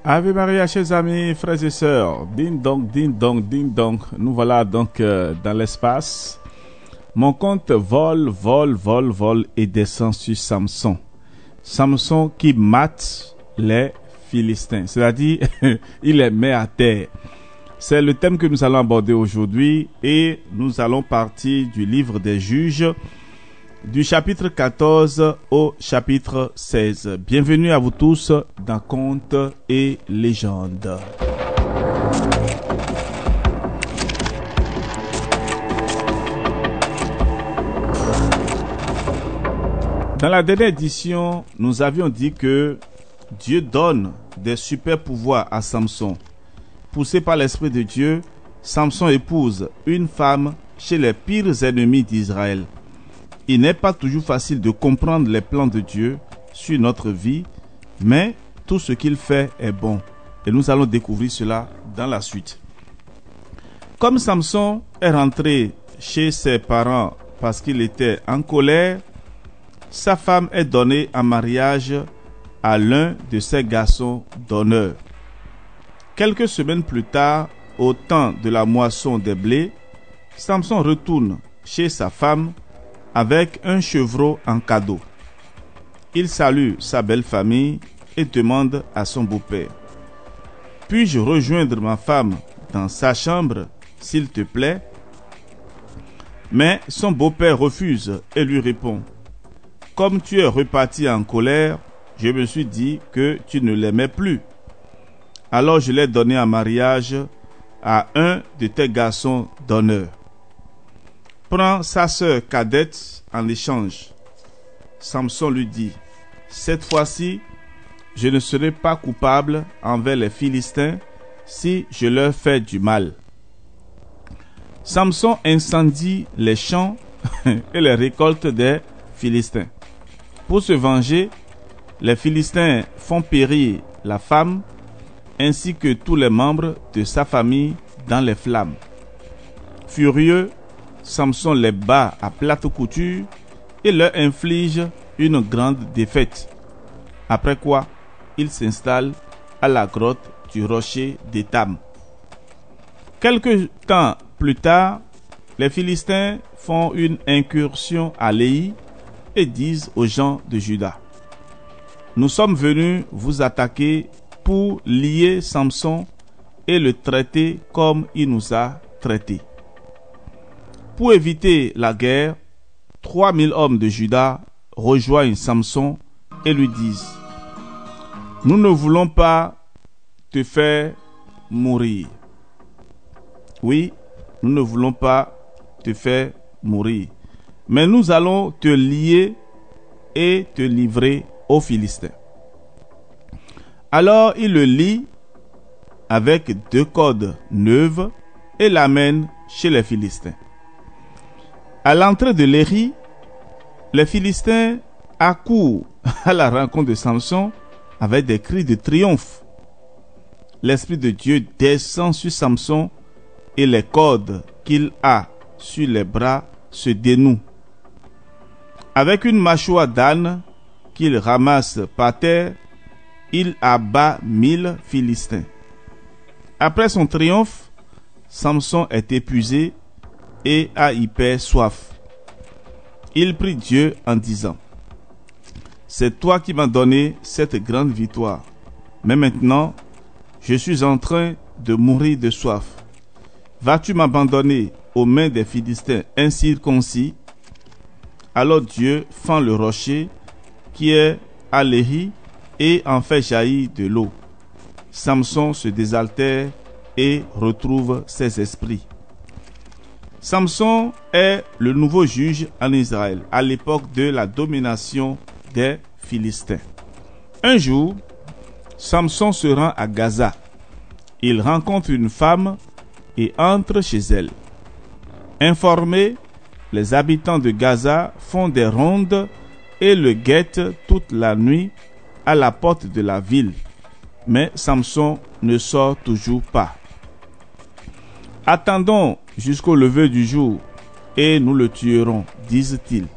Ave Maria, chers amis, frères et sœurs, ding dong, ding dong, ding dong. Nous voilà donc dans l'espace. Mon compte vole et descend sur Samson. Samson qui mate les Philistins, c'est-à-dire il les met à terre. C'est le thème que nous allons aborder aujourd'hui et nous allons partir du livre des Juges, du chapitre 14 au chapitre 16. Bienvenue à vous tous dans Contes et légendes. Dans la dernière édition, nous avions dit que Dieu donne des super pouvoirs à Samson. Poussé par l'Esprit de Dieu, Samson épouse une femme chez les pires ennemis d'Israël. Il n'est pas toujours facile de comprendre les plans de Dieu sur notre vie, mais tout ce qu'il fait est bon. Et nous allons découvrir cela dans la suite. Comme Samson est rentré chez ses parents parce qu'il était en colère, sa femme est donnée en mariage à l'un de ses garçons d'honneur. Quelques semaines plus tard, au temps de la moisson des blés, Samson retourne chez sa femme avec un chevreau en cadeau. Il salue sa belle famille et demande à son beau-père: « Puis-je rejoindre ma femme dans sa chambre, s'il te plaît ?» Mais son beau-père refuse et lui répond: « Comme tu es reparti en colère, je me suis dit que tu ne l'aimais plus. Alors je l'ai donné en mariage à un de tes garçons d'honneur. Prends sa sœur cadette en échange. » Samson lui dit: « Cette fois-ci, je ne serai pas coupable envers les Philistins si je leur fais du mal. » Samson incendie les champs et les récoltes des Philistins. Pour se venger, les Philistins font périr la femme ainsi que tous les membres de sa famille dans les flammes. Furieux, Samson les bat à plate couture et leur inflige une grande défaite. Après quoi, il s'installe à la grotte du rocher d'Étam. Quelque temps plus tard, les Philistins font une incursion à Léhi et disent aux gens de Juda: « Nous sommes venus vous attaquer pour lier Samson et le traiter comme il nous a traités. » Pour éviter la guerre, 3000 hommes de Juda rejoignent Samson et lui disent: « Nous ne voulons pas te faire mourir. » Oui, nous ne voulons pas te faire mourir, mais nous allons te lier et te livrer aux Philistins. Alors il le lie avec 2 cordes neuves et l'amène chez les Philistins. À l'entrée de Léhi, les Philistins accourent à la rencontre de Samson avec des cris de triomphe. L'Esprit de Dieu descend sur Samson et les cordes qu'il a sur les bras se dénouent. Avec une mâchoire d'âne qu'il ramasse par terre, il abat 1000 Philistins. Après son triomphe, Samson est épuisé et a hyper soif. Il prie Dieu en disant: « C'est toi qui m'as donné cette grande victoire, mais maintenant je suis en train de mourir de soif. Vas-tu m'abandonner aux mains des Philistins incirconcis? » Alors Dieu fend le rocher qui est à Léhi et en fait jaillir de l'eau. Samson se désaltère et retrouve ses esprits. Samson est le nouveau juge en Israël à l'époque de la domination des Philistins. Un jour, Samson se rend à Gaza. Il rencontre une femme et entre chez elle. Informés, les habitants de Gaza font des rondes et le guettent toute la nuit à la porte de la ville. Mais Samson ne sort toujours pas. « Attendons jusqu'au lever du jour et nous le tuerons, disent-ils. »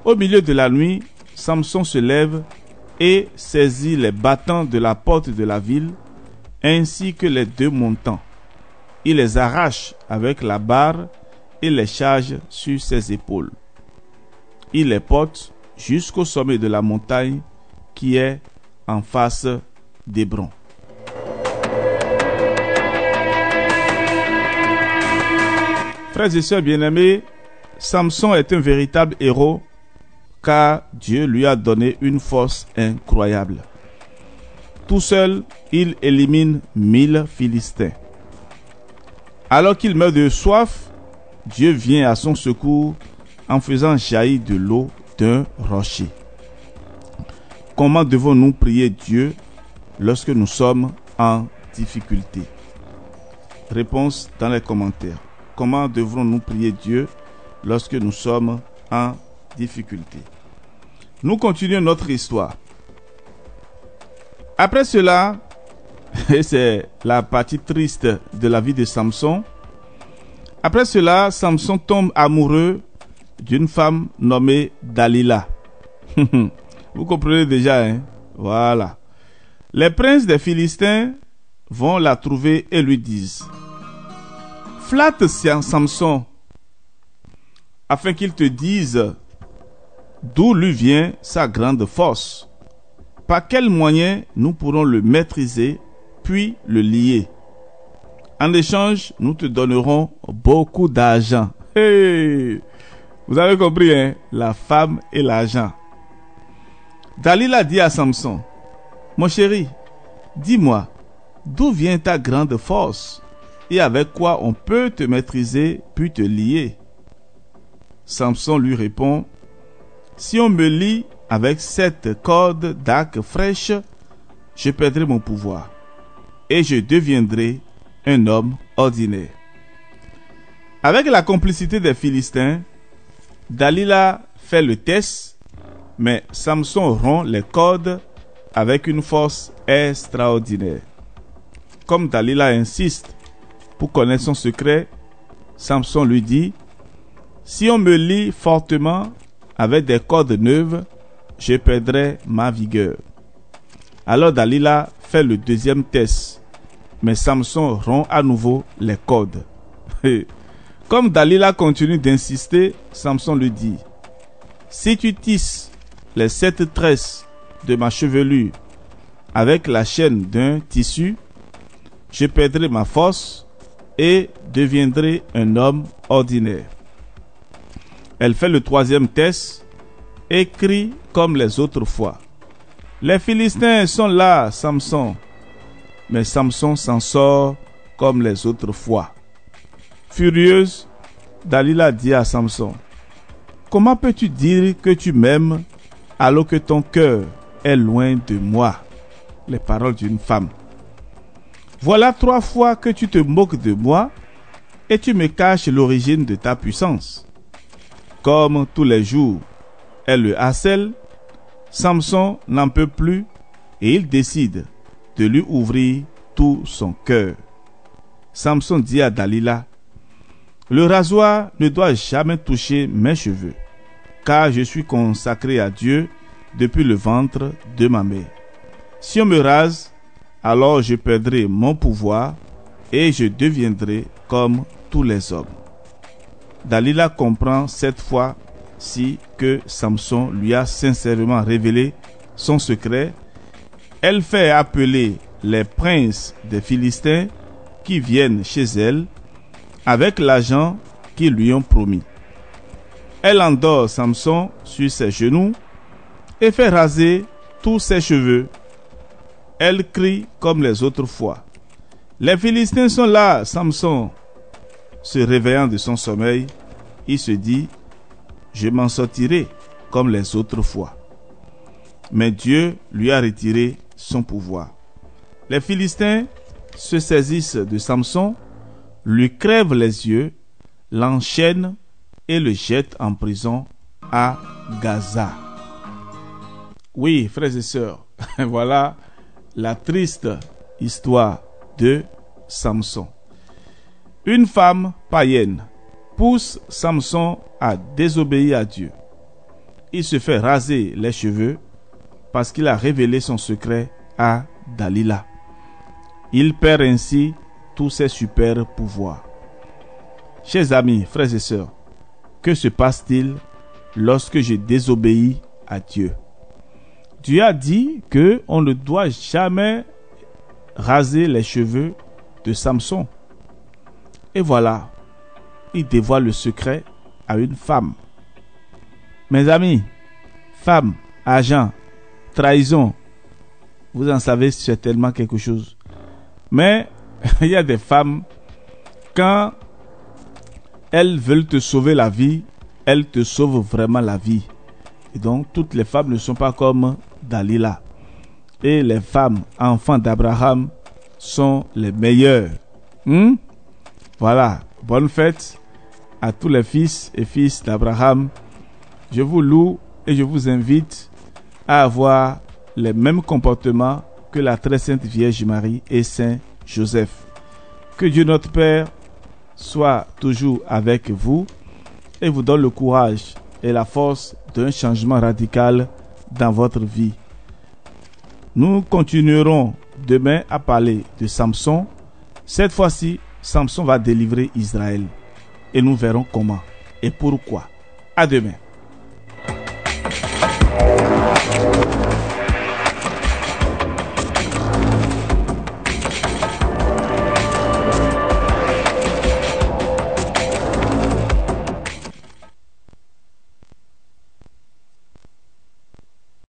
Au milieu de la nuit, Samson se lève et saisit les battants de la porte de la ville, ainsi que les 2 montants. Il les arrache avec la barre et les charge sur ses épaules. Il les porte jusqu'au sommet de la montagne qui est en face d'Hébron. Frères et sœurs bien-aimés, Samson est un véritable héros car Dieu lui a donné une force incroyable. Tout seul, il élimine 1000 Philistins. Alors qu'il meurt de soif, Dieu vient à son secours en faisant jaillir de l'eau d'un rocher. Comment devons-nous prier Dieu lorsque nous sommes en difficulté? Réponse dans les commentaires. Comment devrons-nous prier Dieu lorsque nous sommes en difficulté? Nous continuons notre histoire. Après cela, et c'est la partie triste de la vie de Samson, après cela, Samson tombe amoureux d'une femme nommée Dalila. Vous comprenez déjà, hein? Voilà. Les princes des Philistins vont la trouver et lui disent: flatte Samson, afin qu'il te dise d'où lui vient sa grande force. Par quel moyen nous pourrons le maîtriser, puis le lier. En échange, nous te donnerons beaucoup d'argent. Hey! Vous avez compris, hein? La femme et l'argent. Dalila dit à Samson: mon chéri, dis-moi, d'où vient ta grande force et avec quoi on peut te maîtriser puis te lier? Samson lui répond: si on me lie avec 7 cordes d'arc fraîches, je perdrai mon pouvoir et je deviendrai un homme ordinaire. Avec la complicité des Philistins, Dalila fait le test, mais Samson rompt les cordes avec une force extraordinaire. Comme Dalila insiste pour connaître son secret, Samson lui dit: si on me lie fortement avec des cordes neuves, je perdrai ma vigueur. Alors Dalila fait le deuxième test, mais Samson rompt à nouveau les cordes. Comme Dalila continue d'insister, Samson lui dit: si tu tisses les 7 tresses de ma chevelure avec la chaîne d'un tissu, je perdrai ma force et deviendrai un homme ordinaire. Elle fait le troisième test et crie comme les autres fois: les Philistins sont là, Samson. Mais Samson s'en sort comme les autres fois. Furieuse, Dalila dit à Samson: comment peux-tu dire que tu m'aimes alors que ton cœur est loin de moi? Les paroles d'une femme. Voilà 3 fois que tu te moques de moi et tu me caches l'origine de ta puissance. Comme tous les jours, elle le harcèle. Samson n'en peut plus et il décide de lui ouvrir tout son cœur. Samson dit à Dalila: le rasoir ne doit jamais toucher mes cheveux, car je suis consacré à Dieu depuis le ventre de ma mère. Si on me rase, alors je perdrai mon pouvoir et je deviendrai comme tous les hommes. Dalila comprend cette fois-ci que Samson lui a sincèrement révélé son secret. Elle fait appeler les princes des Philistins qui viennent chez elle avec l'argent qu'ils lui ont promis. Elle endort Samson sur ses genoux et fait raser tous ses cheveux. Elle crie comme les autres fois: les Philistins sont là, Samson. Se réveillant de son sommeil, il se dit: je m'en sortirai comme les autres fois. Mais Dieu lui a retiré son pouvoir. Les Philistins se saisissent de Samson, lui crèvent les yeux, l'enchaînent et le jettent en prison à Gaza. Oui, frères et sœurs, voilà la triste histoire de Samson. Une femme païenne pousse Samson à désobéir à Dieu. Il se fait raser les cheveux parce qu'il a révélé son secret à Dalila. Il perd ainsi tous ses super pouvoirs. Chers amis, frères et sœurs, que se passe-t-il lorsque je désobéis à Dieu? Dieu a dit qu'on ne doit jamais raser les cheveux de Samson. Et voilà, il dévoile le secret à une femme. Mes amis, femme, argent, trahison, vous en savez certainement quelque chose. Mais il y a des femmes, quand elles veulent te sauver la vie, elles te sauvent vraiment la vie. Et donc, toutes les femmes ne sont pas comme Dalila. Et les femmes, enfants d'Abraham, sont les meilleures. Voilà, bonne fête à tous les fils et fils d'Abraham. Je vous loue et je vous invite à avoir les mêmes comportements que la très sainte Vierge Marie et Saint Joseph. Que Dieu notre Père soit toujours avec vous et vous donne le courage et la force d'un changement radical dans votre vie. Nous continuerons demain à parler de Samson. Cette fois-ci, Samson va délivrer Israël et nous verrons comment et pourquoi. À demain.